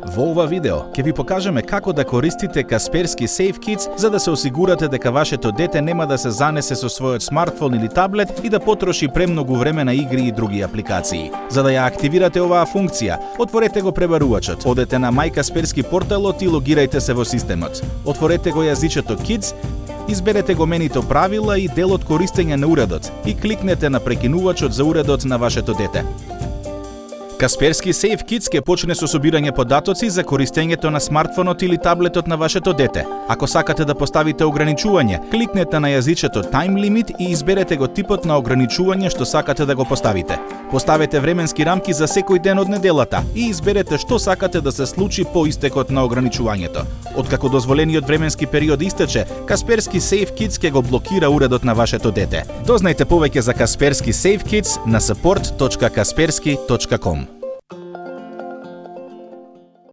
Во ова видео ќе ви покажеме како да користите Kaspersky Safe Kids за да се осигурате дека вашето дете нема да се занесе со својот смартфон или таблет и да потроши премногу време на игри и други апликации. За да ја активирате оваа функција, отворете го пребарувачот, одете на My Kaspersky порталот и логирајте се во системот. Отворете го јазичето Kids, изберете го менито правила и делот користење на уредот и кликнете на прекинувачот за уредот на вашето дете. Kaspersky Safe Kids ќе почне со собирање податоци за користењето на смартфонот или таблетот на вашето дете. Ако сакате да поставите ограничување, кликнете на јазичето Time Limit и изберете го типот на ограничување што сакате да го поставите. Поставете временски рамки за секој ден од неделата и изберете што сакате да се случи по истекот на ограничувањето. Откако дозволениот временски период истече, Kaspersky Safe Kids ќе го блокира уредот на вашето дете. Дознајте повеќе за Kaspersky Safe Kids на support.kaspersky.com.